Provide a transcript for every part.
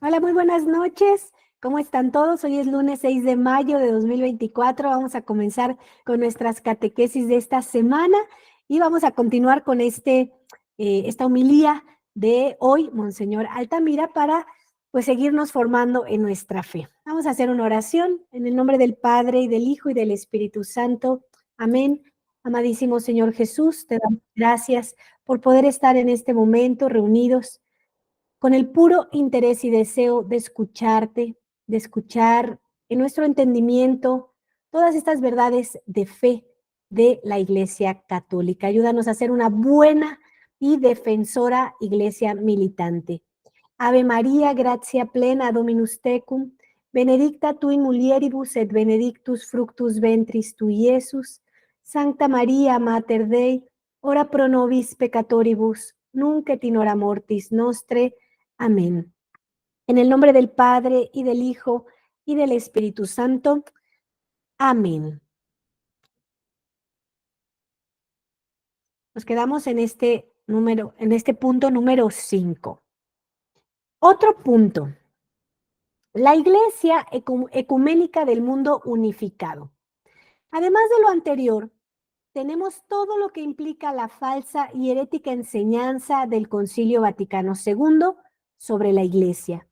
Hola, muy buenas noches. ¿Cómo están todos? Hoy es lunes 6 de mayo de 2024. Vamos a comenzar con nuestras catequesis de esta semana y vamos a continuar con esta homilía de hoy, Monseñor Altamira, para pues seguirnos formando en nuestra fe. Vamos a hacer una oración en el nombre del Padre y del Hijo y del Espíritu Santo. Amén. Amadísimo Señor Jesús, te damos gracias por poder estar en este momento reunidos con el puro interés y deseo de escucharte, de escuchar en nuestro entendimiento todas estas verdades de fe de la Iglesia Católica. Ayúdanos a ser una buena y defensora iglesia militante. Ave María, gratia plena, Dominus tecum, benedicta tu in mulieribus et benedictus fructus ventris tui, Iesus. Sancta María, Mater Dei, ora pro nobis peccatoribus, nunc et in hora mortis nostre. Amén. En el nombre del Padre y del Hijo y del Espíritu Santo. Amén. Nos quedamos en este punto número 5. Otro punto. La Iglesia ecuménica del mundo unificado. Además de lo anterior, tenemos todo lo que implica la falsa y herética enseñanza del Concilio Vaticano II sobre la Iglesia,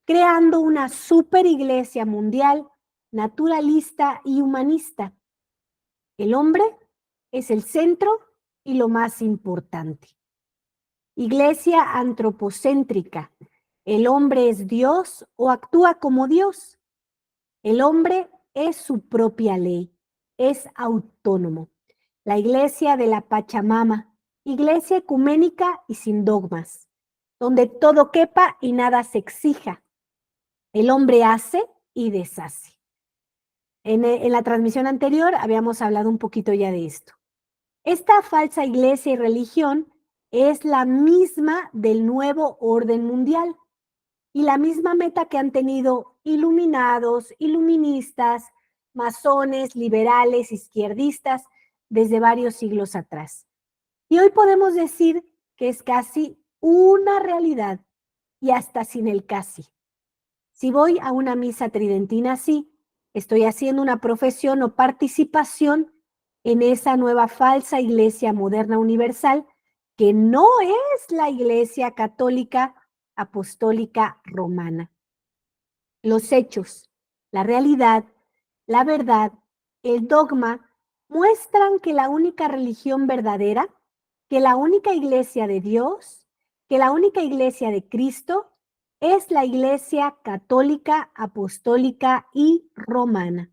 creando una superiglesia mundial, naturalista y humanista. El hombre es el centro y lo más importante. Iglesia antropocéntrica. El hombre es Dios o actúa como Dios. El hombre es su propia ley, es autónomo. La iglesia de la Pachamama, iglesia ecuménica y sin dogmas, donde todo quepa y nada se exija. El hombre hace y deshace. En la transmisión anterior habíamos hablado un poquito ya de esto. Esta falsa iglesia y religión es la misma del nuevo orden mundial y la misma meta que han tenido iluminados, iluministas, masones, liberales, izquierdistas desde varios siglos atrás. Y hoy podemos decir que es casi una realidad y hasta sin el casi. Si voy a una misa tridentina así, estoy haciendo una profesión o participación en esa nueva falsa iglesia moderna universal que no es la Iglesia Católica Apostólica Romana. Los hechos, la realidad, la verdad, el dogma muestran que la única religión verdadera, que la única iglesia de Dios, que la única iglesia de Cristo es la Iglesia Católica, Apostólica y Romana.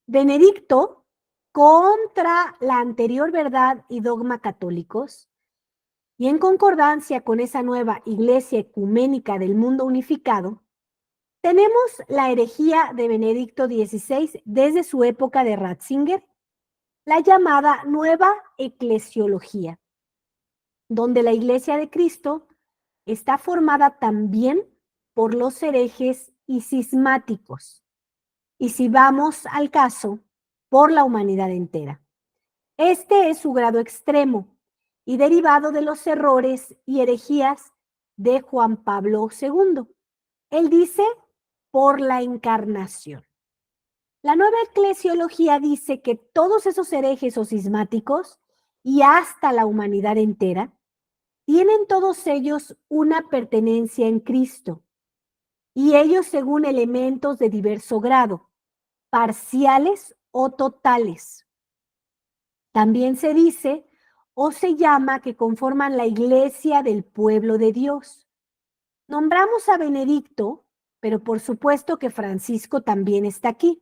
Benedicto, contra la anterior verdad y dogma católicos, y en concordancia con esa nueva Iglesia ecuménica del mundo unificado, tenemos la herejía de Benedicto XVI desde su época de Ratzinger, la llamada Nueva Eclesiología, donde la Iglesia de Cristo está formada también por los herejes y cismáticos, y si vamos al caso, por la humanidad entera. Este es su grado extremo y derivado de los errores y herejías de Juan Pablo II. Él dice, por la encarnación. La nueva eclesiología dice que todos esos herejes o cismáticos, y hasta la humanidad entera, tienen todos ellos una pertenencia en Cristo, y ellos según elementos de diverso grado, parciales o totales. También se dice o se llama que conforman la iglesia del pueblo de Dios. Nombramos a Benedicto, pero por supuesto que Francisco también está aquí.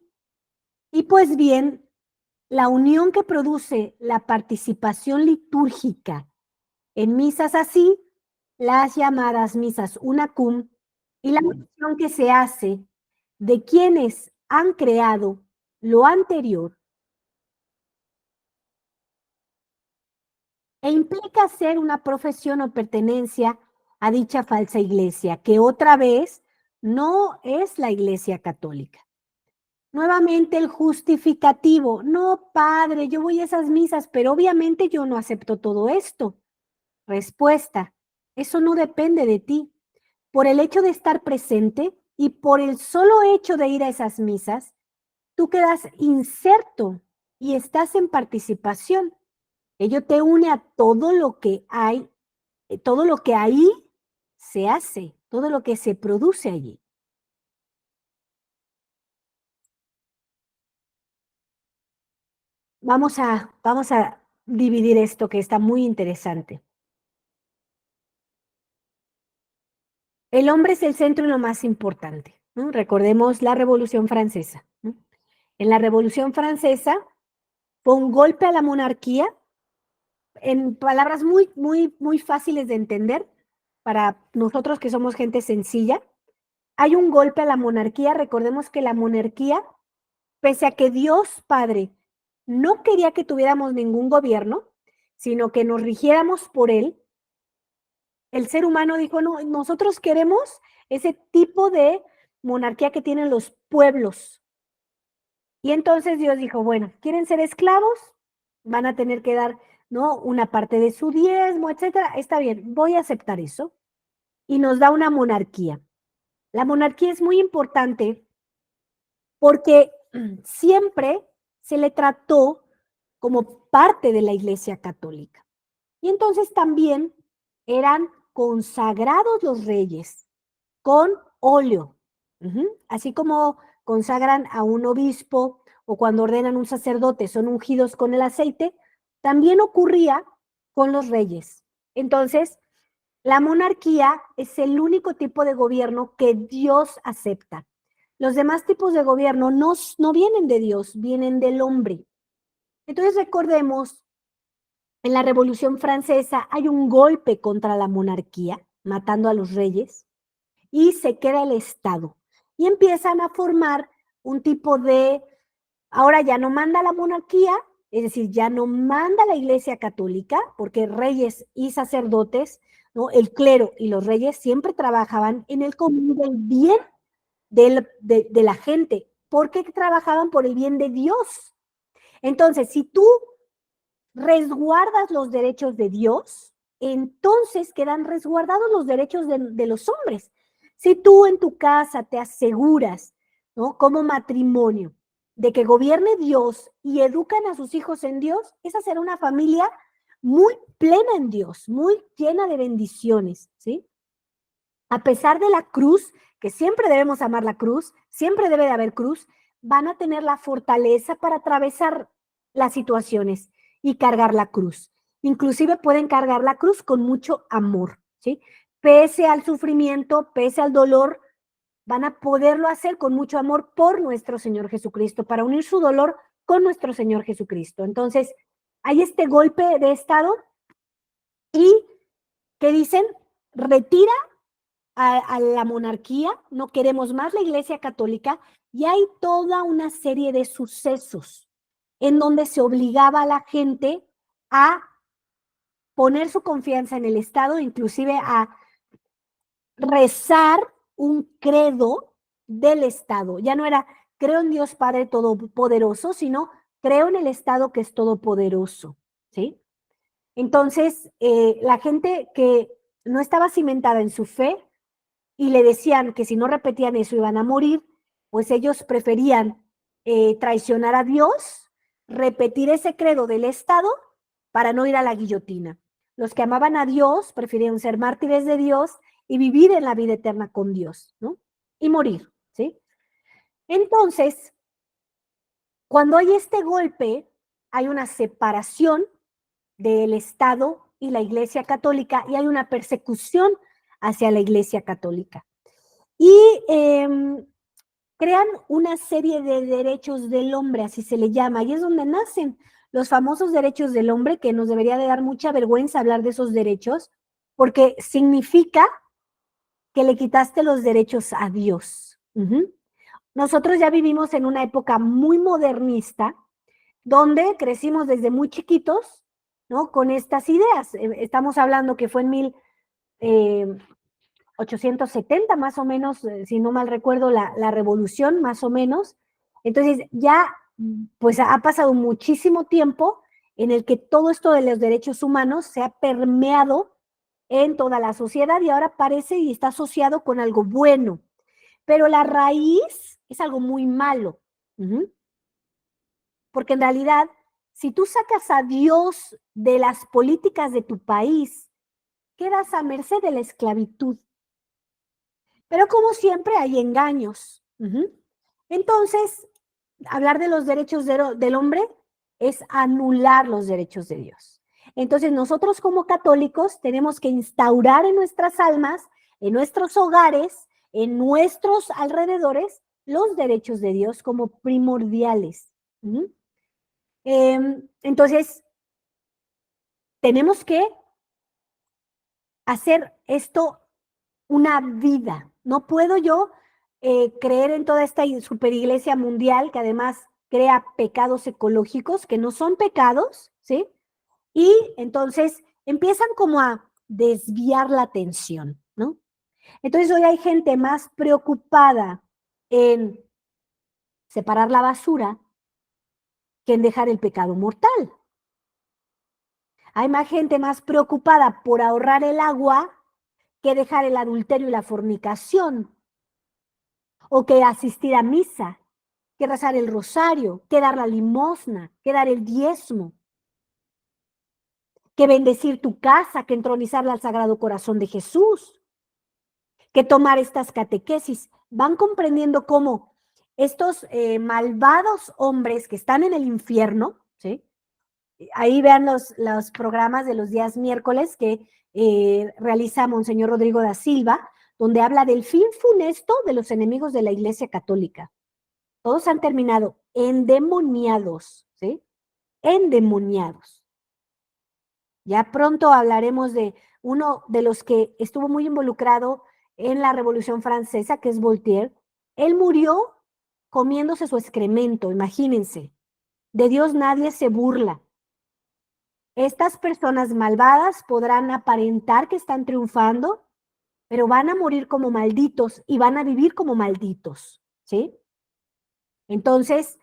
Y pues bien, la unión que produce la participación litúrgica en misas así, las llamadas misas unacum, y la mención que se hace de quienes han creado lo anterior, e implica ser una profesión o pertenencia a dicha falsa iglesia, que otra vez no es la Iglesia Católica. Nuevamente el justificativo, no, padre, yo voy a esas misas, pero obviamente yo no acepto todo esto. Respuesta, eso no depende de ti. por el hecho de estar presente y por el solo hecho de ir a esas misas, tú quedas inserto y estás en participación. Ello te une a todo lo que hay, todo lo que ahí se hace, todo lo que se produce allí. Vamos a dividir esto que está muy interesante. El hombre es el centro y lo más importante, ¿no? Recordemos la Revolución Francesa, ¿no? En la Revolución Francesa fue un golpe a la monarquía, en palabras muy fáciles de entender para nosotros que somos gente sencilla. Hay un golpe a la monarquía. Recordemos que la monarquía, pese a que Dios Padre no quería que tuviéramos ningún gobierno, sino que nos rigiéramos por él, el ser humano dijo, no, nosotros queremos ese tipo de monarquía que tienen los pueblos. Y entonces Dios dijo, bueno, ¿quieren ser esclavos? Van a tener que dar, ¿no? Una parte de su diezmo, etcétera. Está bien, voy a aceptar eso. Y nos da una monarquía. La monarquía es muy importante porque siempre se le trató como parte de la Iglesia Católica. Y entonces también eran consagrados los reyes con óleo, así como consagran a un obispo o cuando ordenan un sacerdote son ungidos con el aceite, también ocurría con los reyes. Entonces, la monarquía es el único tipo de gobierno que Dios acepta. Los demás tipos de gobierno no vienen de Dios, vienen del hombre. Entonces recordemos, en la Revolución Francesa hay un golpe contra la monarquía, matando a los reyes, y se queda el Estado. Y empiezan a formar un tipo de, ahora ya no manda la monarquía, es decir, ya no manda la Iglesia Católica, porque reyes y sacerdotes, ¿no? El clero y los reyes siempre trabajaban en el común del bien de la gente, porque trabajaban por el bien de Dios. Entonces, si tú resguardas los derechos de Dios, entonces quedan resguardados los derechos de los hombres. Si tú en tu casa te aseguras, ¿no? Como matrimonio, de que gobierne Dios y educan a sus hijos en Dios, esa será una familia muy plena en Dios, muy llena de bendiciones, ¿sí? A pesar de la cruz, que siempre debemos amar la cruz, siempre debe de haber cruz, van a tener la fortaleza para atravesar las situaciones y cargar la cruz. Inclusive pueden cargar la cruz con mucho amor, ¿sí? Pese al sufrimiento, pese al dolor, van a poderlo hacer con mucho amor por nuestro Señor Jesucristo, para unir su dolor con nuestro Señor Jesucristo. Entonces, hay este golpe de Estado y que dicen, retira a la monarquía, no queremos más la Iglesia Católica, y hay toda una serie de sucesos en donde se obligaba a la gente a poner su confianza en el Estado, inclusive a rezar un credo del Estado. Ya no era creo en Dios Padre Todopoderoso, sino creo en el Estado que es todopoderoso, ¿sí? Entonces, la gente que no estaba cimentada en su fe y le decían que si no repetían eso iban a morir, pues ellos preferían traicionar a Dios, repetir ese credo del Estado para no ir a la guillotina. Los que amaban a Dios preferían ser mártires de Dios y vivir en la vida eterna con Dios, ¿no? Y morir, ¿sí? Entonces, cuando hay este golpe, hay una separación del Estado y la Iglesia Católica y hay una persecución hacia la Iglesia Católica. Y crean una serie de derechos del hombre, así se le llama, y es donde nacen los famosos derechos del hombre, que nos debería de dar mucha vergüenza hablar de esos derechos, porque significa que le quitaste los derechos a Dios. Nosotros ya vivimos en una época muy modernista, donde crecimos desde muy chiquitos, ¿no? Con estas ideas. Estamos hablando que fue en 1870 más o menos, si no mal recuerdo, la revolución más o menos. Entonces ya pues ha pasado muchísimo tiempo en el que todo esto de los derechos humanos se ha permeado en toda la sociedad y ahora parece y está asociado con algo bueno. Pero la raíz es algo muy malo. Porque en realidad, si tú sacas a Dios de las políticas de tu país, quedas a merced de la esclavitud. Pero como siempre hay engaños. Entonces, hablar de los derechos del hombre es anular los derechos de Dios. Entonces, nosotros como católicos tenemos que instaurar en nuestras almas, en nuestros hogares, en nuestros alrededores, los derechos de Dios como primordiales. Entonces, tenemos que hacer esto una vida. No puedo yo creer en toda esta superiglesia mundial que además crea pecados ecológicos que no son pecados, ¿sí? Y entonces empiezan como a desviar la atención, ¿no? Entonces hoy hay gente más preocupada en separar la basura que en dejar el pecado mortal. Hay más gente más preocupada por ahorrar el agua que dejar el adulterio y la fornicación, o que asistir a misa, que rezar el rosario, que dar la limosna, que dar el diezmo, que bendecir tu casa, que entronizarla al Sagrado Corazón de Jesús, que tomar estas catequesis. Van comprendiendo cómo estos malvados hombres que están en el infierno, ¿sí? Ahí vean los programas de los días miércoles que realiza Monseñor Rodrigo da Silva, donde habla del fin funesto de los enemigos de la Iglesia Católica. Todos han terminado endemoniados, ¿sí? Endemoniados. Ya pronto hablaremos de uno de los que estuvo muy involucrado en la Revolución Francesa, que es Voltaire. Él murió comiéndose su excremento, imagínense. De Dios nadie se burla. Estas personas malvadas podrán aparentar que están triunfando, pero van a morir como malditos y van a vivir como malditos, ¿sí? Entonces,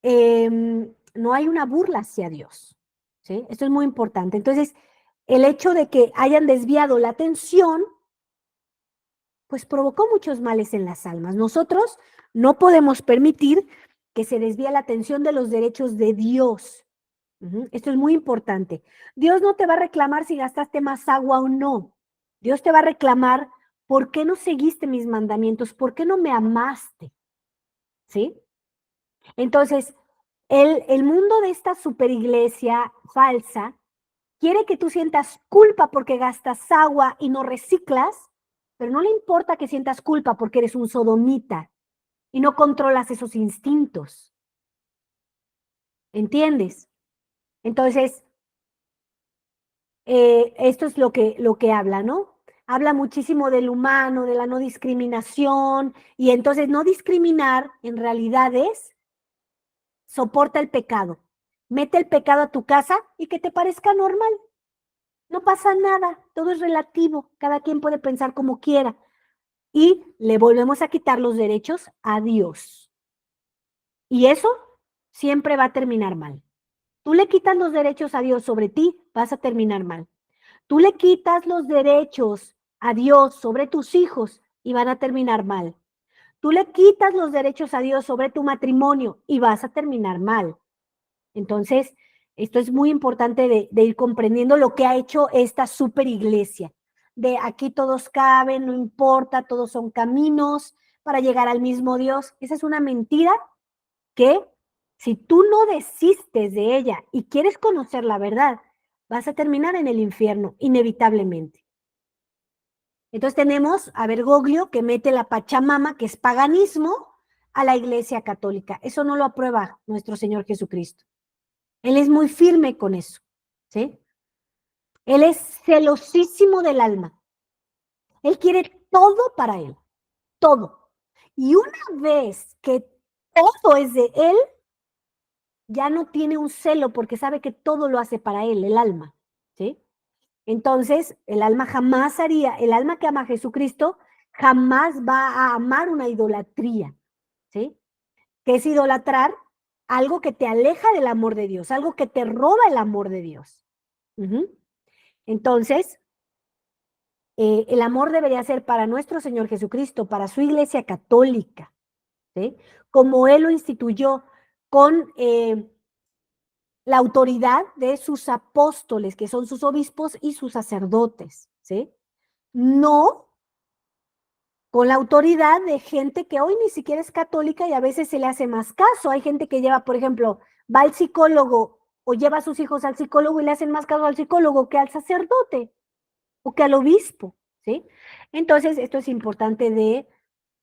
no hay una burla hacia Dios, ¿sí? Esto es muy importante. Entonces, el hecho de que hayan desviado la atención, pues provocó muchos males en las almas. Nosotros no podemos permitir que se desvíe la atención de los derechos de Dios. Esto es muy importante. Dios no te va a reclamar si gastaste más agua o no. Dios te va a reclamar por qué no seguiste mis mandamientos, por qué no me amaste, ¿sí? Entonces, el mundo de esta superiglesia falsa quiere que tú sientas culpa porque gastas agua y no reciclas, pero no le importa que sientas culpa porque eres un sodomita y no controlas esos instintos. ¿Entiendes? Entonces, esto es lo que habla, ¿no? Habla muchísimo del humano, de la no discriminación, y entonces no discriminar en realidad es soporta el pecado. Mete el pecado a tu casa y que te parezca normal. No pasa nada, todo es relativo, cada quien puede pensar como quiera. Y le volvemos a quitar los derechos a Dios. Y eso siempre va a terminar mal. Tú le quitas los derechos a Dios sobre ti, vas a terminar mal. Tú le quitas los derechos a Dios sobre tus hijos y van a terminar mal. Tú le quitas los derechos a Dios sobre tu matrimonio y vas a terminar mal. Entonces, esto es muy importante de ir comprendiendo lo que ha hecho esta super iglesia. De aquí todos caben, no importa, todos son caminos para llegar al mismo Dios. Esa es una mentira que si tú no desistes de ella y quieres conocer la verdad, vas a terminar en el infierno, inevitablemente. Entonces tenemos a Bergoglio que mete la Pachamama, que es paganismo, a la Iglesia Católica. Eso no lo aprueba nuestro Señor Jesucristo. Él es muy firme con eso, ¿sí? Él es celosísimo del alma. Él quiere todo para él, todo. Y una vez que todo es de él, ya no tiene un celo porque sabe que todo lo hace para él, el alma, ¿sí? Entonces, el alma jamás haría, el alma que ama a Jesucristo jamás va a amar una idolatría, ¿sí? Que es idolatrar algo que te aleja del amor de Dios, algo que te roba el amor de Dios. Entonces, el amor debería ser para nuestro Señor Jesucristo, para su Iglesia Católica, ¿sí? Como Él lo instituyó con la autoridad de sus apóstoles, que son sus obispos y sus sacerdotes, ¿sí? No con la autoridad de gente que hoy ni siquiera es católica y a veces se le hace más caso. Hay gente que lleva, por ejemplo, va al psicólogo o lleva a sus hijos al psicólogo y le hacen más caso al psicólogo que al sacerdote o que al obispo, ¿sí? Entonces, esto es importante de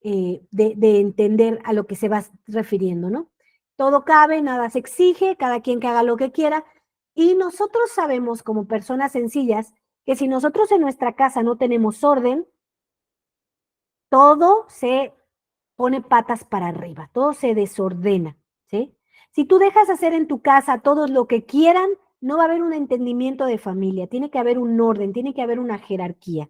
entender a lo que se va refiriendo, ¿no? Todo cabe, nada se exige, cada quien que haga lo que quiera. Y nosotros sabemos como personas sencillas que si nosotros en nuestra casa no tenemos orden, todo se pone patas para arriba, todo se desordena, ¿sí? Si tú dejas hacer en tu casa todos lo que quieran, no va a haber un entendimiento de familia, tiene que haber un orden, tiene que haber una jerarquía.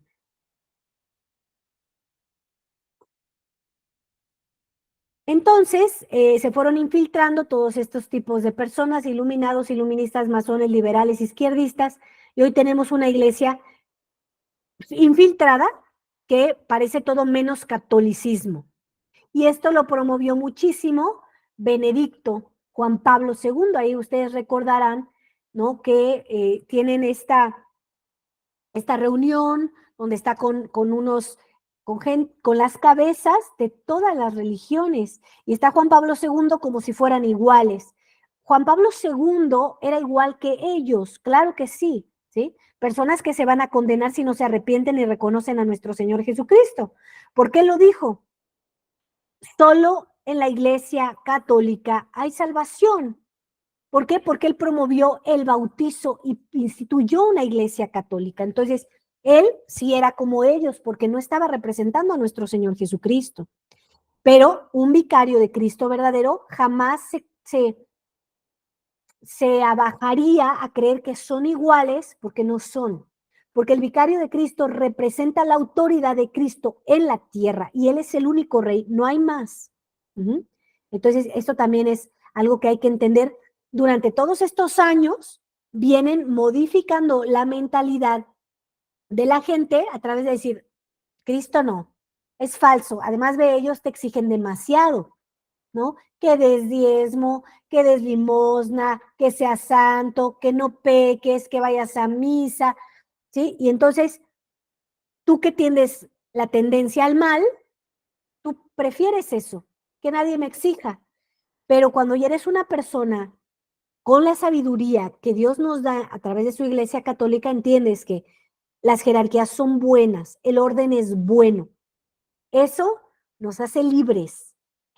Entonces, se fueron infiltrando todos estos tipos de personas, iluminados, iluministas, masones, liberales, izquierdistas, y hoy tenemos una iglesia infiltrada que parece todo menos catolicismo. Y esto lo promovió muchísimo Benedicto Juan Pablo II. Ahí ustedes recordarán, ¿no? Que tienen esta reunión donde está con las cabezas de todas las religiones. Y está Juan Pablo II como si fueran iguales. Juan Pablo II era igual que ellos, claro que sí, ¿sí? Personas que se van a condenar si no se arrepienten y reconocen a nuestro Señor Jesucristo. ¿Por qué lo dijo? Solo en la Iglesia Católica hay salvación. ¿Por qué? Porque él promovió el bautizo y instituyó una iglesia católica. Entonces, él sí era como ellos, porque no estaba representando a nuestro Señor Jesucristo. Pero un vicario de Cristo verdadero jamás se abajaría a creer que son iguales, porque no son. Porque el vicario de Cristo representa la autoridad de Cristo en la tierra y él es el único rey, no hay más. Entonces, esto también es algo que hay que entender. Durante todos estos años vienen modificando la mentalidad de la gente a través de decir, Cristo no, es falso. Además de ellos te exigen demasiado, ¿no? Que des diezmo, que des limosna, que seas santo, que no peques, que vayas a misa, ¿sí? Y entonces, tú que tienes la tendencia al mal, tú prefieres eso, que nadie me exija. Pero cuando ya eres una persona con la sabiduría que Dios nos da a través de su Iglesia Católica, entiendes que las jerarquías son buenas, el orden es bueno. Eso nos hace libres.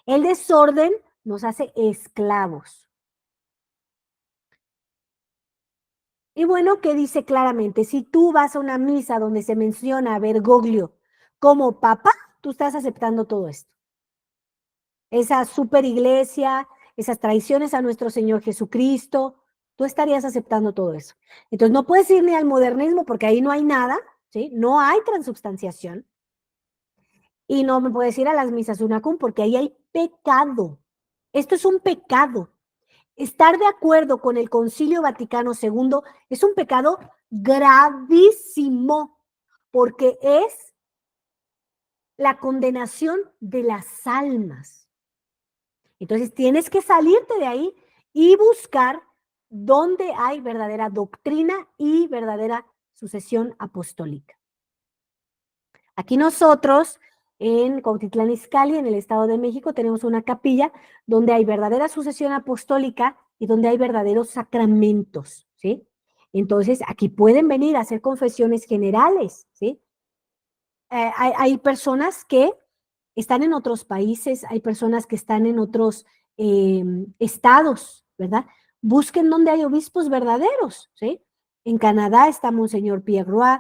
El desorden nos hace esclavos. Y bueno, que dice claramente, si tú vas a una misa donde se menciona a Bergoglio como papa, tú estás aceptando todo esto. Esa super iglesia, esas traiciones a nuestro Señor Jesucristo, tú estarías aceptando todo eso. Entonces no puedes ir ni al modernismo porque ahí no hay nada, ¿sí? No hay transubstanciación. Y no me puedes ir a las misas unacum porque ahí hay pecado. Esto es un pecado. Estar de acuerdo con el Concilio Vaticano II es un pecado gravísimo porque es la condenación de las almas. Entonces tienes que salirte de ahí y buscar dónde hay verdadera doctrina y verdadera sucesión apostólica. Aquí nosotros en Cuautitlán Izcalli, en el Estado de México, tenemos una capilla donde hay verdadera sucesión apostólica y donde hay verdaderos sacramentos, ¿sí? Entonces, aquí pueden venir a hacer confesiones generales, ¿sí? Hay personas que están en otros países, hay personas que están en otros estados, ¿verdad? Busquen donde hay obispos verdaderos, ¿sí? En Canadá está Monseñor Pierre Roy,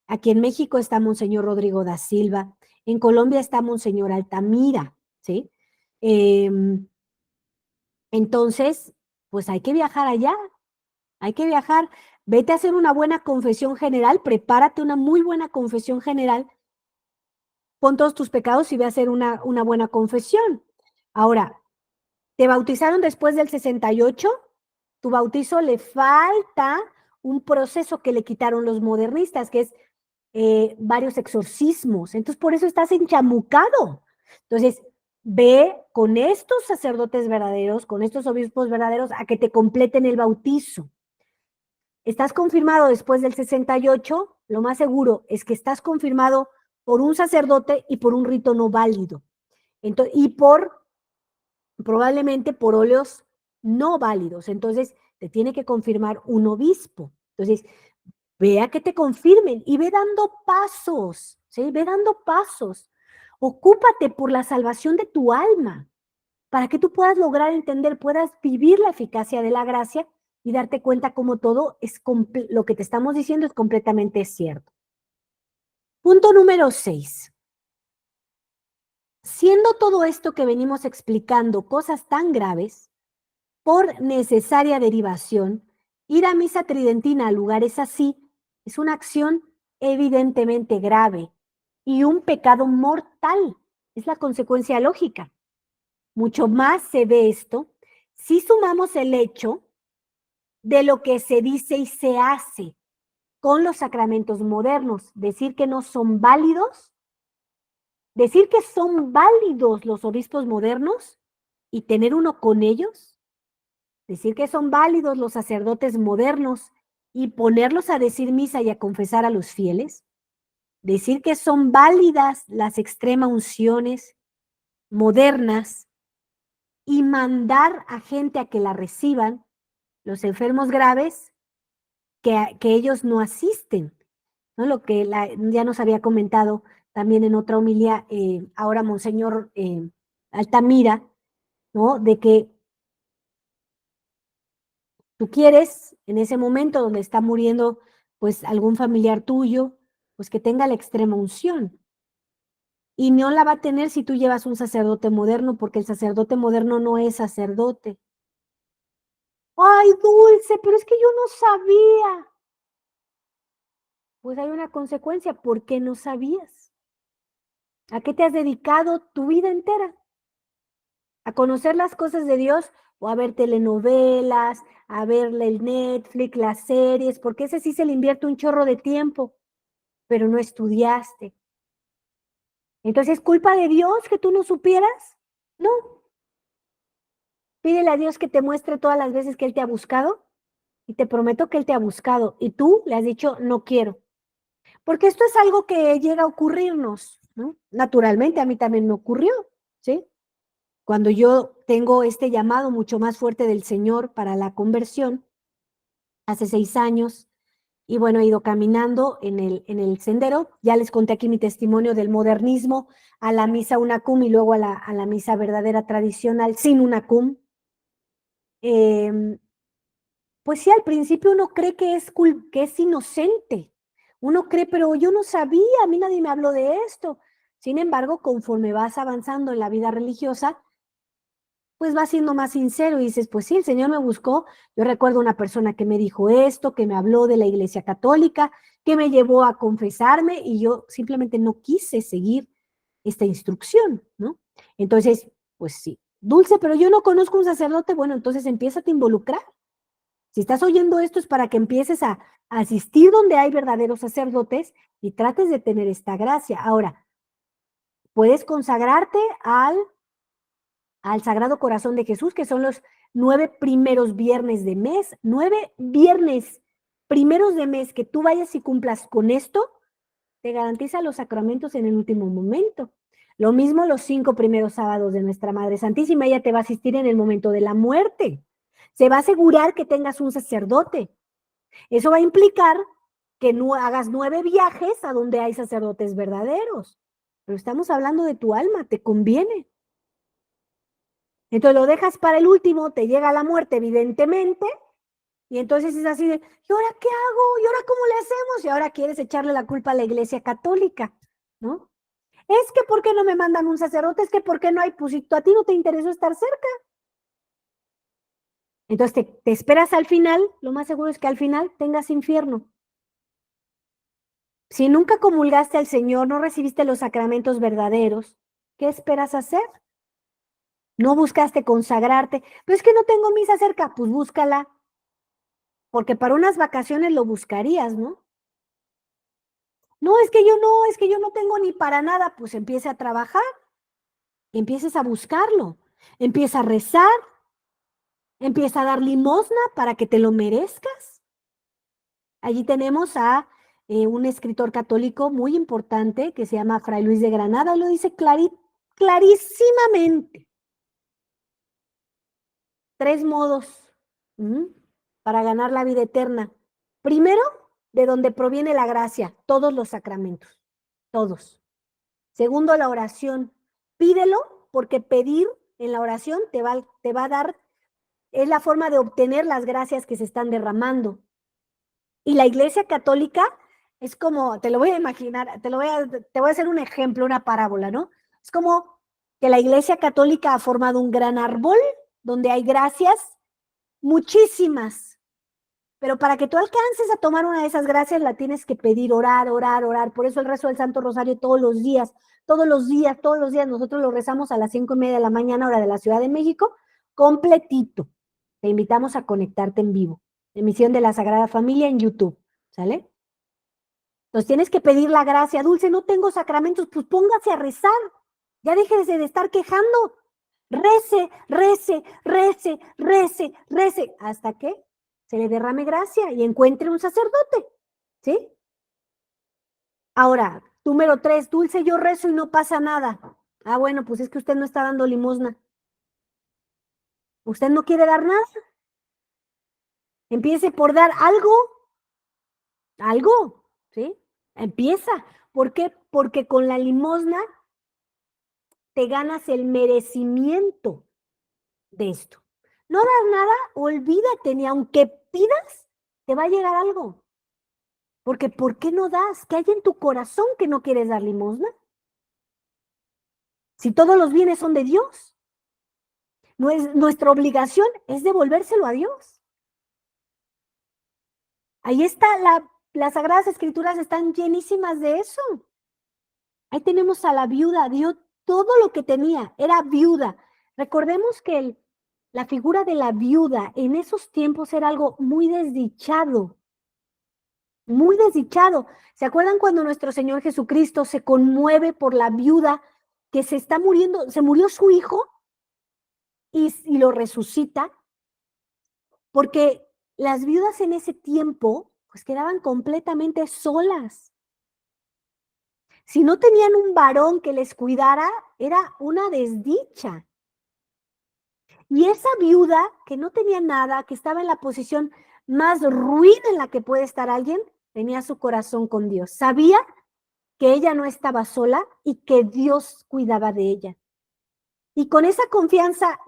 aquí en México está Monseñor Rodrigo da Silva, en Colombia está Monseñor Altamira, ¿sí? Entonces, pues hay que viajar allá, hay que viajar, vete a hacer una buena confesión general, prepárate una muy buena confesión general, pon todos tus pecados y ve a hacer una buena confesión. Ahora, ¿te bautizaron después del 68? Tu bautizo le falta un proceso que le quitaron los modernistas, que es varios exorcismos. Entonces, por eso estás enchamucado. Entonces, ve con estos sacerdotes verdaderos, con estos obispos verdaderos, a que te completen el bautizo. Estás confirmado después del 68, lo más seguro es que estás confirmado por un sacerdote y por un rito no válido. Entonces, y probablemente por óleos no válidos. Entonces, te tiene que confirmar un obispo. Entonces, vea que te confirmen y ve dando pasos, ¿sí? Ve dando pasos. Ocúpate por la salvación de tu alma, para que tú puedas lograr entender, puedas vivir la eficacia de la gracia y darte cuenta cómo todo es lo que te estamos diciendo es completamente cierto. Punto número 6. Siendo todo esto que venimos explicando cosas tan graves, por necesaria derivación, ir a misa tridentina a lugares así es una acción evidentemente grave y un pecado mortal. Es la consecuencia lógica. Mucho más se ve esto si sumamos el hecho de lo que se dice y se hace con los sacramentos modernos. Decir que no son válidos, decir que son válidos los obispos modernos y tener uno con ellos, decir que son válidos los sacerdotes modernos y ponerlos a decir misa y a confesar a los fieles, decir que son válidas las extrema unciones modernas y mandar a gente a que la reciban, los enfermos graves, que ellos no asisten, ¿no? Lo que ya nos había comentado también en otra homilía, ahora Monseñor Altamira, ¿no? De que tú quieres, en ese momento donde está muriendo, pues algún familiar tuyo, pues que tenga la extrema unción. Y no la va a tener si tú llevas un sacerdote moderno, porque el sacerdote moderno no es sacerdote. Ay, Dulce, pero es que yo no sabía. Pues hay una consecuencia, ¿por qué no sabías? ¿A qué te has dedicado tu vida entera? ¿A conocer las cosas de Dios o a ver telenovelas, a ver el Netflix, las series? Porque ese sí se le invierte un chorro de tiempo, pero no estudiaste. Entonces, ¿es culpa de Dios que tú no supieras? No. Pídele a Dios que te muestre todas las veces que Él te ha buscado y te prometo que Él te ha buscado y tú le has dicho, no quiero. Porque esto es algo que llega a ocurrirnos, ¿no? Naturalmente, a mí también me ocurrió, ¿sí? Cuando yo tengo este llamado mucho más fuerte del Señor para la conversión, hace 6 años, y bueno, he ido caminando en el sendero. Ya les conté aquí mi testimonio del modernismo a la misa UNACUM y luego a la misa verdadera tradicional sin UNACUM. Pues sí, al principio uno cree que es inocente. Uno cree, pero yo no sabía, a mí nadie me habló de esto. Sin embargo, conforme vas avanzando en la vida religiosa, pues vas siendo más sincero y dices, pues sí, el Señor me buscó. Yo recuerdo una persona que me dijo esto, que me habló de la Iglesia Católica, que me llevó a confesarme y yo simplemente no quise seguir esta instrucción, ¿no? Entonces, pues sí, Dulce, pero yo no conozco un sacerdote, bueno, entonces empieza a involucrar. Si estás oyendo esto es para que empieces a asistir donde hay verdaderos sacerdotes y trates de tener esta gracia. Ahora, puedes consagrarte al Sagrado Corazón de Jesús, que son los 9 primeros viernes de mes, 9 viernes primeros de mes que tú vayas y cumplas con esto, te garantiza los sacramentos en el último momento. Lo mismo los 5 primeros sábados de nuestra Madre Santísima, ella te va a asistir en el momento de la muerte. Se va a asegurar que tengas un sacerdote. Eso va a implicar que no hagas 9 viajes a donde hay sacerdotes verdaderos. Pero estamos hablando de tu alma, te conviene. Entonces lo dejas para el último, te llega la muerte, evidentemente, y entonces es así de, ¿y ahora qué hago? ¿Y ahora cómo le hacemos? Y ahora quieres echarle la culpa a la Iglesia Católica, ¿no? Es que ¿por qué no me mandan un sacerdote? Es que ¿por qué no hay? Pues si a ti no te interesó estar cerca. Entonces te esperas al final, lo más seguro es que al final tengas infierno. Si nunca comulgaste al Señor, no recibiste los sacramentos verdaderos, ¿qué esperas hacer? No buscaste consagrarte, pero es que no tengo misa cerca, pues búscala, porque para unas vacaciones lo buscarías, ¿no? No, es que yo no tengo ni para nada. Pues empiece a trabajar, empieces a buscarlo, empieza a rezar, empieza a dar limosna para que te lo merezcas. Allí tenemos a un escritor católico muy importante que se llama Fray Luis de Granada, lo dice clarísimamente. 3 modos para ganar la vida eterna. Primero, de donde proviene la gracia, todos los sacramentos, todos. Segundo, la oración. Pídelo porque pedir en la oración te va a dar, es la forma de obtener las gracias que se están derramando. Y la Iglesia Católica es como, te lo voy a imaginar, te voy a hacer un ejemplo, una parábola, ¿no? Es como que la Iglesia Católica ha formado un gran árbol donde hay gracias muchísimas, pero para que tú alcances a tomar una de esas gracias la tienes que pedir, orar, orar, orar. Por eso el rezo del Santo Rosario todos los días, todos los días, todos los días. Nosotros lo rezamos a las 5:30 de la mañana, hora de la Ciudad de México, completito. Te invitamos a conectarte en vivo. Emisión de la Sagrada Familia en YouTube, ¿sale? Entonces tienes que pedir la gracia. Dulce, no tengo sacramentos, pues póngase a rezar. Ya déjese de estar quejando. Rece, rece, rece, rece, rece, hasta que se le derrame gracia y encuentre un sacerdote, ¿sí? Ahora, número 3, Dulce, yo rezo y no pasa nada. Ah, bueno, pues es que usted no está dando limosna. Usted no quiere dar nada. Empiece por dar algo, ¿sí? Empieza. ¿Por qué? Porque con la limosna te ganas el merecimiento de esto. No das nada, olvídate, ni aunque pidas, te va a llegar algo. Porque ¿por qué no das? ¿Qué hay en tu corazón que no quieres dar limosna? Si todos los bienes son de Dios, nuestra obligación es devolvérselo a Dios. Ahí está, las Sagradas Escrituras están llenísimas de eso. Ahí tenemos a la viuda, dio todo lo que tenía, era viuda. Recordemos que la figura de la viuda en esos tiempos era algo muy desdichado. Muy desdichado. ¿Se acuerdan cuando nuestro Señor Jesucristo se conmueve por la viuda que se está muriendo? Se murió su hijo y lo resucita, porque las viudas en ese tiempo pues quedaban completamente solas. Si no tenían un varón que les cuidara, era una desdicha. Y esa viuda que no tenía nada, que estaba en la posición más ruin en la que puede estar alguien, tenía su corazón con Dios. Sabía que ella no estaba sola y que Dios cuidaba de ella. Y con esa confianza,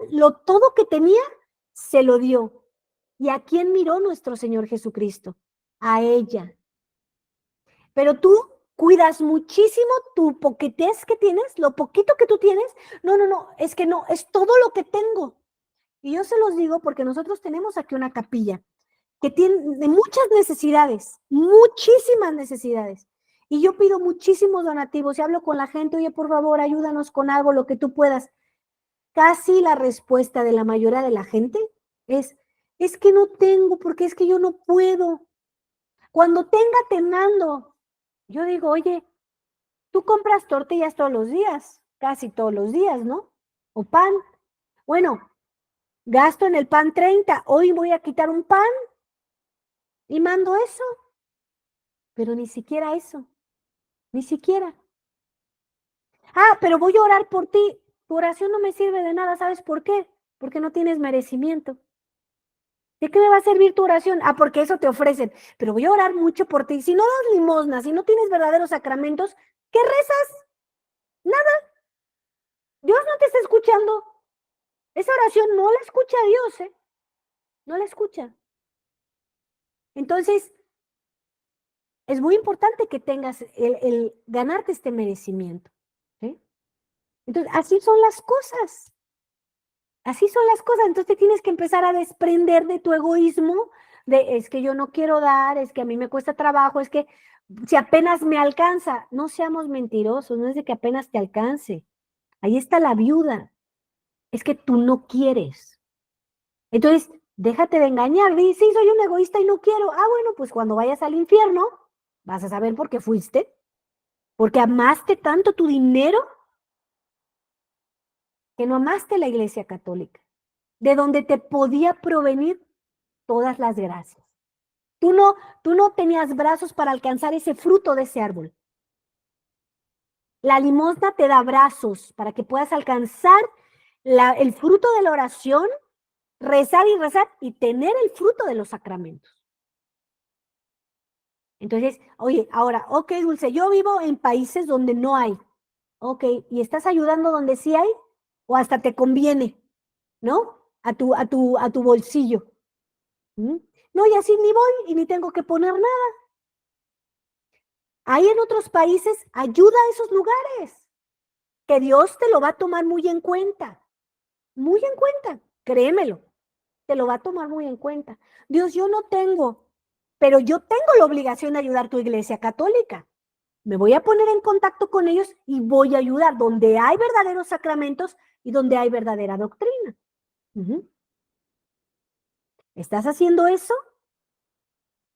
todo que tenía, se lo dio. ¿Y a quién miró nuestro Señor Jesucristo? A ella. Pero tú cuidas muchísimo tu poquetez que tienes, lo poquito que tú tienes. No, es que no, es todo lo que tengo. Y yo se los digo porque nosotros tenemos aquí una capilla que tiene muchas necesidades, muchísimas necesidades. Y yo pido muchísimos donativos y hablo con la gente, oye, por favor, ayúdanos con algo, lo que tú puedas. Casi la respuesta de la mayoría de la gente es que no tengo, porque es que yo no puedo. Cuando tenga, te mando. Yo digo, oye, tú compras tortillas todos los días, casi todos los días, ¿no? O pan. Bueno, gasto en el pan 30, hoy voy a quitar un pan y mando eso. Pero ni siquiera eso, ni siquiera. Ah, pero voy a orar por ti. Tu oración no me sirve de nada, ¿sabes por qué? Porque no tienes merecimiento. ¿De qué me va a servir tu oración? Ah, porque eso te ofrecen. Pero voy a orar mucho por ti. Si no das limosna, si no tienes verdaderos sacramentos, ¿qué rezas? Nada. Dios no te está escuchando. Esa oración no la escucha Dios, ¿eh? No la escucha. Entonces, es muy importante que tengas el ganarte este merecimiento. ¿Sí? Entonces, así son las cosas. Así son las cosas. Entonces, te tienes que empezar a desprender de tu egoísmo, de es que yo no quiero dar, es que a mí me cuesta trabajo, es que si apenas me alcanza, no seamos mentirosos, no es de que apenas te alcance. Ahí está la viuda. Es que tú no quieres. Entonces, déjate de engañar. Dice, sí, soy un egoísta y no quiero. Ah, bueno, pues cuando vayas al infierno, vas a saber por qué fuiste. porque amaste tanto tu dinero que no amaste la Iglesia Católica, de donde te podía provenir todas las gracias. Tú no tenías brazos para alcanzar ese fruto de ese árbol. La limosna te da brazos para que puedas alcanzar el fruto de la oración, rezar y tener el fruto de los sacramentos. Entonces, oye, ahora, ok, Dulce, yo vivo en países donde no hay. Ok, ¿y estás ayudando donde sí hay? O hasta te conviene, ¿no? A tu bolsillo. ¿Mm? No, y así ni voy y ni tengo que poner nada. Hay en otros países, ayuda a esos lugares, que Dios te lo va a tomar muy en cuenta, créemelo, te lo va a tomar muy en cuenta. Dios, yo no tengo, pero yo tengo la obligación de ayudar a tu iglesia católica. Me voy a poner en contacto con ellos y voy a ayudar donde hay verdaderos sacramentos y donde hay verdadera doctrina. Uh-huh. ¿Estás haciendo eso?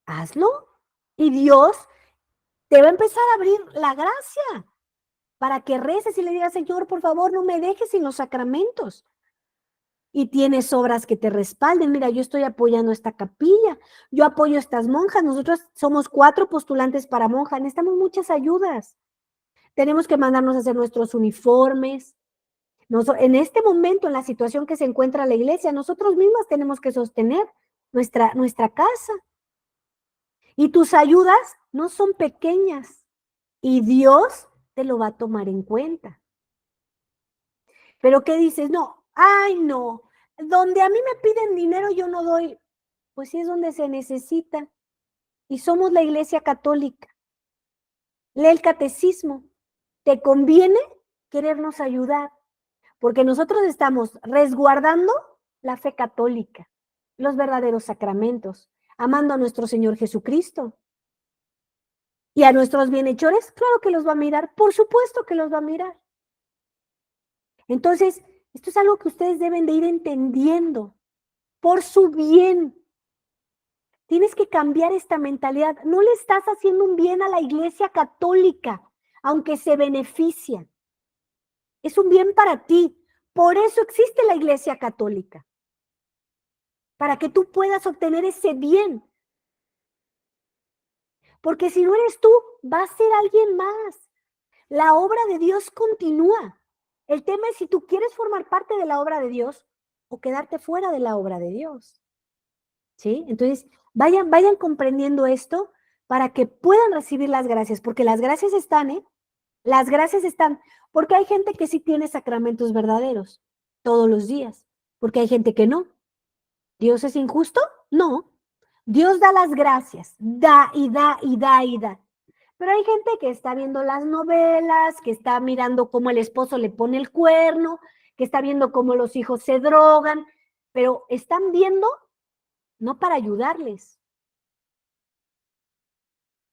Hazlo. Y Dios te va a empezar a abrir la gracia para que reces y le digas, Señor, por favor, no me dejes sin los sacramentos. Y tienes obras que te respalden. Mira, yo estoy apoyando esta capilla, yo apoyo a estas monjas. Nosotros somos 4 postulantes para monja, necesitamos muchas ayudas. Tenemos que mandarnos a hacer nuestros uniformes. En este momento, en la situación que se encuentra la iglesia, nosotros mismas tenemos que sostener nuestra casa. Y tus ayudas no son pequeñas. Y Dios te lo va a tomar en cuenta. Pero ¿qué dices? No, ay no, donde a mí me piden dinero yo no doy. Pues sí es donde se necesita. Y somos la iglesia católica. Lee el catecismo. ¿Te conviene querernos ayudar? Porque nosotros estamos resguardando la fe católica, los verdaderos sacramentos, amando a nuestro Señor Jesucristo. ¿Y a nuestros bienhechores? Claro que los va a mirar, por supuesto que los va a mirar. Entonces, esto es algo que ustedes deben de ir entendiendo por su bien. Tienes que cambiar esta mentalidad. No le estás haciendo un bien a la iglesia católica, aunque se beneficia. Es un bien para ti. Por eso existe la iglesia católica. Para que tú puedas obtener ese bien. Porque si no eres tú, va a ser alguien más. La obra de Dios continúa. El tema es si tú quieres formar parte de la obra de Dios o quedarte fuera de la obra de Dios. ¿Sí? Entonces, vayan comprendiendo esto para que puedan recibir las gracias, porque las gracias están, ¿eh? Las gracias están, porque hay gente que sí tiene sacramentos verdaderos todos los días, porque hay gente que no. ¿Dios es injusto? No. Dios da las gracias, da y da y da y da. Pero hay gente que está viendo las novelas, que está mirando cómo el esposo le pone el cuerno, que está viendo cómo los hijos se drogan, pero están viendo no para ayudarles,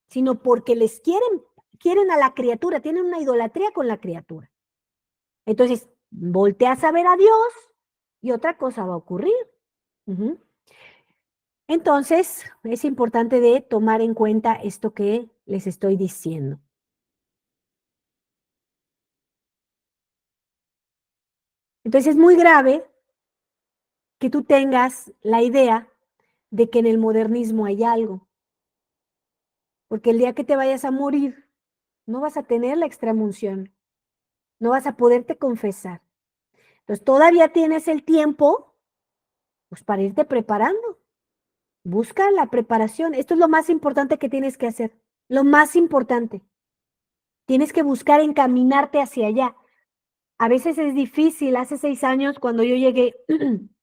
sino porque les quieren a la criatura, tienen una idolatría con la criatura. Entonces, volteas a ver a Dios y otra cosa va a ocurrir. Uh-huh. Entonces, es importante de tomar en cuenta esto que les estoy diciendo. Entonces, es muy grave que tú tengas la idea de que en el modernismo hay algo. Porque el día que te vayas a morir, no vas a tener la extramunción, no vas a poderte confesar. Entonces, todavía tienes el tiempo, pues, para irte preparando. Busca la preparación. Esto es lo más importante que tienes que hacer. Lo más importante. Tienes que buscar encaminarte hacia allá. A veces es difícil. Hace 6 años, cuando yo llegué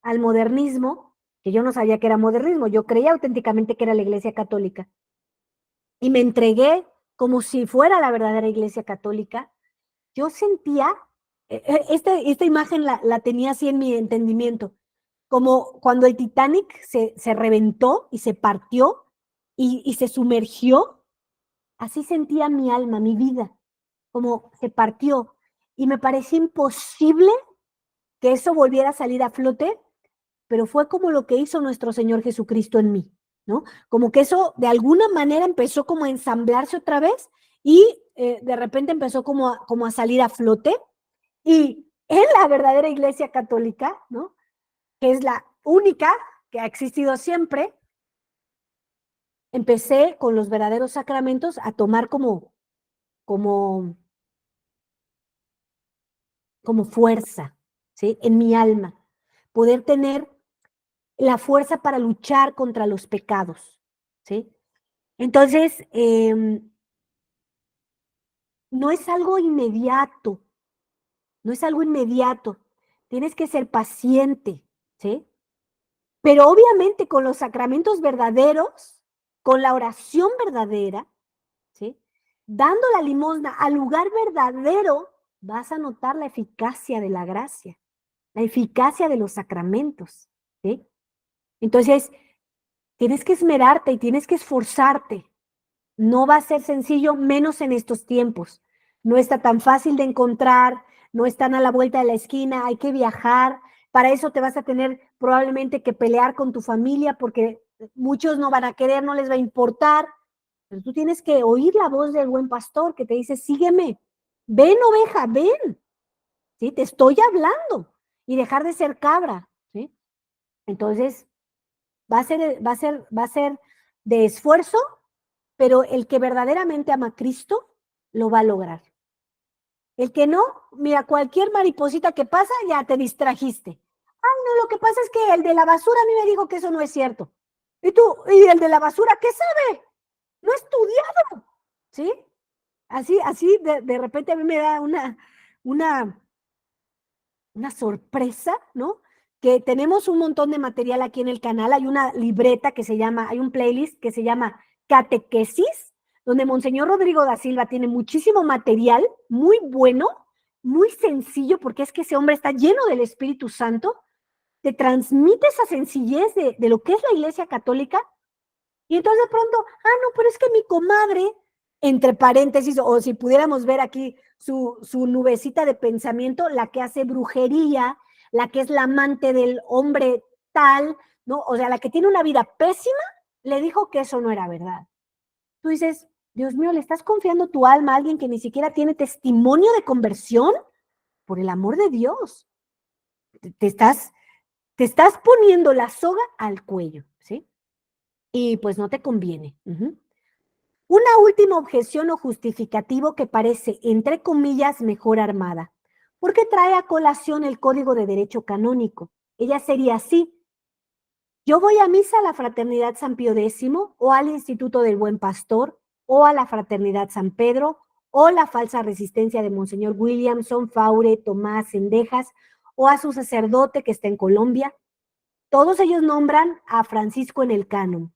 al modernismo, que yo no sabía que era modernismo, yo creía auténticamente que era la Iglesia Católica. Y me entregué como si fuera la verdadera Iglesia Católica. Yo sentía, esta imagen la tenía así en mi entendimiento, como cuando el Titanic se reventó y se partió y se sumergió, así sentía mi alma, mi vida, como se partió. Y me parecía imposible que eso volviera a salir a flote, pero fue como lo que hizo nuestro Señor Jesucristo en mí, ¿no? Como que eso de alguna manera empezó como a ensamblarse otra vez y de repente empezó como a salir a flote, y en la verdadera Iglesia Católica, ¿no?, que es la única que ha existido siempre, empecé con los verdaderos sacramentos a tomar como fuerza, ¿sí?, en mi alma, poder tener la fuerza para luchar contra los pecados, ¿sí? Entonces, no es algo inmediato, no es algo inmediato, tienes que ser paciente, ¿sí? Pero obviamente con los sacramentos verdaderos, con la oración verdadera, ¿sí?, dando la limosna al lugar verdadero, vas a notar la eficacia de la gracia, la eficacia de los sacramentos, ¿sí? Entonces, tienes que esmerarte y tienes que esforzarte. No va a ser sencillo, menos en estos tiempos. No está tan fácil de encontrar, no están a la vuelta de la esquina, hay que viajar. Para eso te vas a tener probablemente que pelear con tu familia porque muchos no van a querer, no les va a importar. Pero tú tienes que oír la voz del buen pastor que te dice, sígueme, ven oveja, ven, ¿sí? Te estoy hablando, y dejar de ser cabra, ¿sí? Entonces, va a ser de esfuerzo, pero el que verdaderamente ama a Cristo lo va a lograr. El que no, mira, cualquier mariposita que pasa, ya te distrajiste. Ay, no, lo que pasa es que el de la basura a mí me dijo que eso no es cierto. Y tú, ¿y el de la basura qué sabe? No ha estudiado, ¿sí? Así de repente a mí me da una sorpresa, ¿no? Que tenemos un montón de material aquí en el canal, hay una libreta que se llama, hay un playlist que se llama Catequesis, donde Monseñor Rodrigo da Silva tiene muchísimo material, muy bueno, muy sencillo, porque es que ese hombre está lleno del Espíritu Santo, te transmite esa sencillez de lo que es la Iglesia Católica, y entonces de pronto, no, pero es que mi comadre, entre paréntesis, o si pudiéramos ver aquí su nubecita de pensamiento, la que hace brujería, la que es la amante del hombre tal, ¿no? O sea, la que tiene una vida pésima, le dijo que eso no era verdad. Tú dices, Dios mío, ¿le estás confiando tu alma a alguien que ni siquiera tiene testimonio de conversión? Por el amor de Dios. Te estás poniendo la soga al cuello, ¿sí? Y pues no te conviene. Una última objeción o justificativo que parece, entre comillas, mejor armada, porque trae a colación el Código de Derecho Canónico. Ella sería así: yo voy a misa a la Fraternidad San Pío X, o al Instituto del Buen Pastor, o a la Fraternidad San Pedro, o la falsa resistencia de Monseñor Williamson, Faure, Tomás, Cendejas, o a su sacerdote que está en Colombia. Todos ellos nombran a Francisco en el canon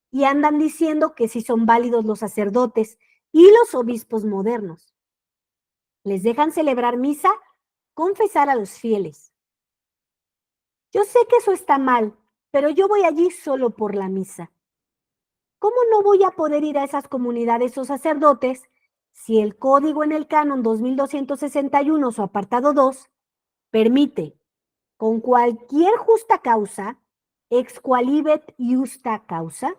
y andan diciendo que sí son válidos los sacerdotes y los obispos modernos. Les dejan celebrar misa, confesar a los fieles. Yo sé que eso está mal, pero yo voy allí solo por la misa. ¿Cómo no voy a poder ir a esas comunidades o sacerdotes si el código en el canon 2261, su apartado 2, permite, con cualquier justa causa, ex qualibet iusta causa,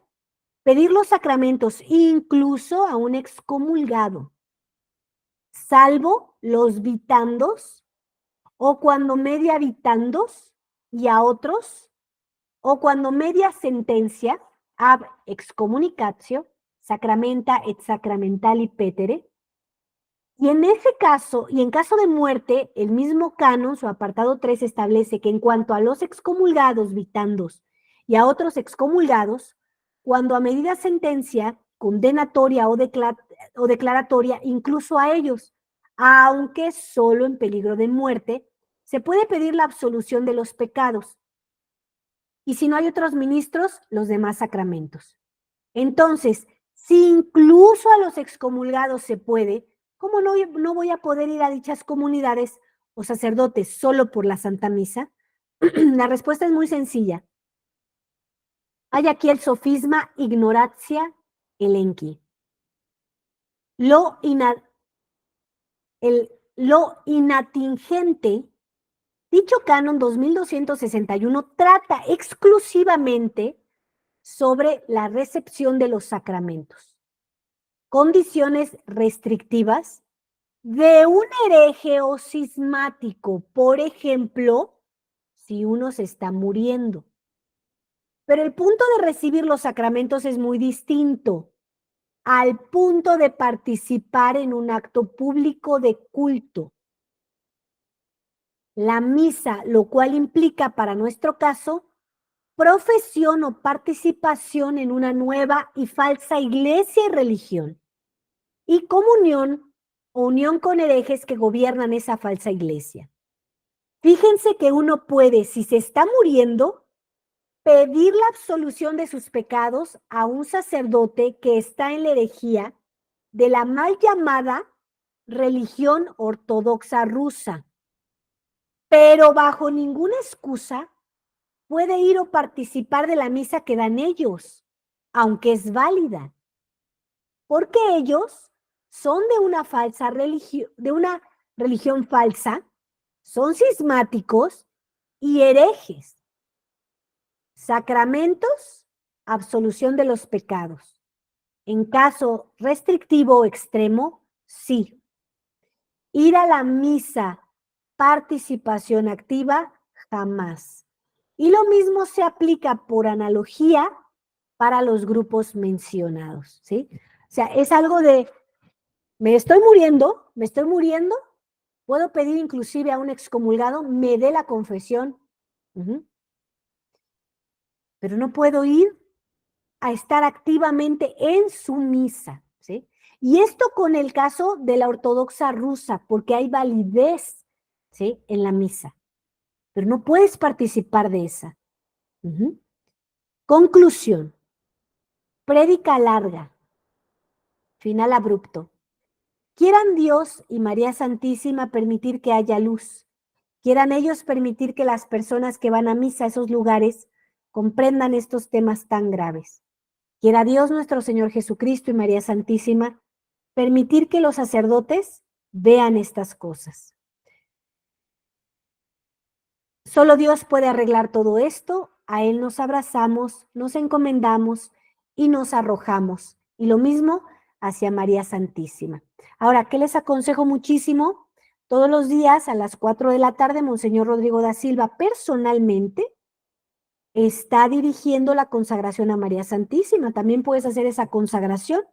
pedir los sacramentos incluso a un excomulgado, salvo los vitandos, o cuando media vitandos, y a otros, o cuando media sentencia, ab excommunicatio, sacramenta et sacramentali petere. Y en ese caso, y en caso de muerte, el mismo canon, su apartado 3, establece que en cuanto a los excomulgados vitandos y a otros excomulgados, cuando a medida sentencia condenatoria o declaratoria, incluso a ellos, aunque solo en peligro de muerte, se puede pedir la absolución de los pecados. Y si no hay otros ministros, los demás sacramentos. Entonces, si incluso a los excomulgados se puede, ¿cómo no voy a poder ir a dichas comunidades o sacerdotes solo por la Santa Misa? La respuesta es muy sencilla. Hay aquí el sofisma ignoratia elenchi. Lo inatingente, dicho canon 2261 trata exclusivamente sobre la recepción de los sacramentos. condiciones restrictivas de un hereje o cismático, por ejemplo, si uno se está muriendo. Pero el punto de recibir los sacramentos es muy distinto al punto de participar en un acto público de culto. La misa, lo cual implica para nuestro caso, profesión o participación en una nueva y falsa iglesia y religión, y comunión o unión con herejes que gobiernan esa falsa iglesia. Fíjense que uno puede, si se está muriendo, pedir la absolución de sus pecados a un sacerdote que está en la herejía de la mal llamada religión ortodoxa rusa, pero bajo ninguna excusa puede ir o participar de la misa que dan ellos, aunque es válida, porque ellos son de una falsa religión, de una religión falsa, son cismáticos y herejes. Sacramentos, absolución de los pecados. En caso restrictivo o extremo, sí. Ir a la misa, participación activa, jamás. Y lo mismo se aplica por analogía para los grupos mencionados, ¿sí? O sea, es algo de, me estoy muriendo, puedo pedir inclusive a un excomulgado, me dé la confesión, pero no puedo ir a estar activamente en su misa, ¿sí? Y esto con el caso de la ortodoxa rusa, porque hay validez, ¿sí? En la misa, pero no puedes participar de esa. Conclusión. Prédica larga. Final abrupto. Quieran Dios y María Santísima permitir que haya luz. Quieran ellos permitir que las personas que van a misa a esos lugares comprendan estos temas tan graves. Quiera Dios nuestro Señor Jesucristo y María Santísima permitir que los sacerdotes vean estas cosas. Solo Dios puede arreglar todo esto, a Él nos abrazamos, nos encomendamos y nos arrojamos. Y lo mismo hacia María Santísima. Ahora, ¿qué les aconsejo muchísimo? Todos los días a las 4 de la tarde, Monseñor Rodrigo da Silva personalmente está dirigiendo la consagración a María Santísima. También puedes hacer esa consagración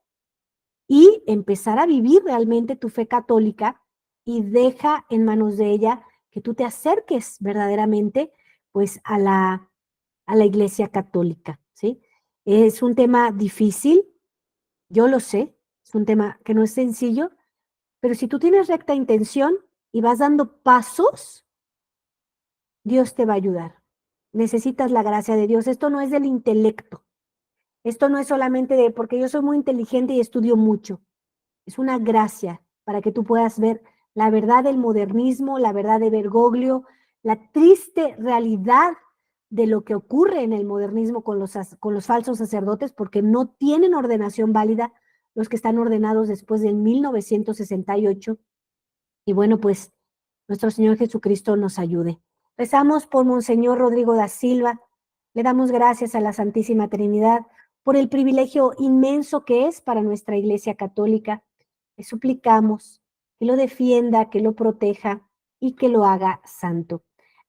y empezar a vivir realmente tu fe católica y deja en manos de ella que tú te acerques verdaderamente pues a la Iglesia Católica, ¿sí? Es un tema difícil, yo lo sé, es un tema que no es sencillo, pero si tú tienes recta intención y vas dando pasos, Dios te va a ayudar. Necesitas la gracia de Dios. Esto no es del intelecto. Esto no es solamente de porque yo soy muy inteligente y estudio mucho. Es una gracia para que tú puedas ver la verdad del modernismo, la verdad de Bergoglio, la triste realidad de lo que ocurre en el modernismo con los falsos sacerdotes, porque no tienen ordenación válida los que están ordenados después del 1968. Y bueno, pues nuestro Señor Jesucristo nos ayude. Rezamos por Monseñor Rodrigo da Silva. Le damos gracias a la Santísima Trinidad por el privilegio inmenso que es para nuestra Iglesia Católica. Le suplicamos que lo defienda, que lo proteja y que lo haga santo.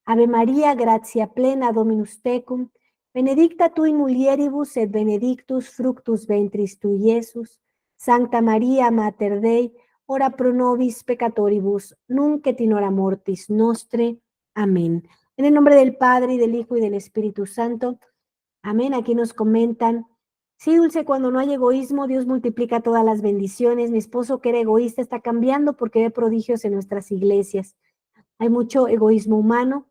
Ave María, gratia plena, Dominus tecum, benedicta tu in mulieribus et benedictus fructus ventris tui, Iesus. Sancta María, Mater Dei, ora pro nobis peccatoribus, nunc et in hora mortis nostre. Amén. En el nombre del Padre, y del Hijo, y del Espíritu Santo. Amén. Aquí nos comentan. Sí, Dulce, cuando no hay egoísmo, Dios multiplica todas las bendiciones. Mi esposo, que era egoísta, está cambiando porque ve prodigios en nuestras iglesias. Hay mucho egoísmo humano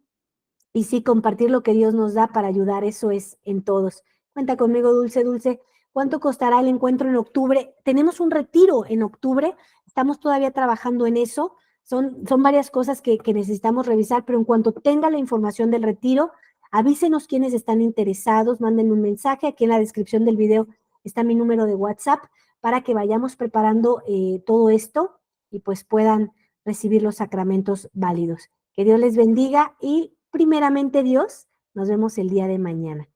y sí, compartir lo que Dios nos da para ayudar, eso es en todos. Cuenta conmigo, Dulce, Dulce. ¿Cuánto costará el encuentro en octubre? Tenemos un retiro en octubre, estamos todavía trabajando en eso. Son varias cosas que necesitamos revisar, pero en cuanto tenga la información del retiro, avísenos quienes están interesados, manden un mensaje. Aquí en la descripción del video está mi número de WhatsApp para que vayamos preparando todo esto y pues puedan recibir los sacramentos válidos. Que Dios les bendiga y primeramente Dios, nos vemos el día de mañana.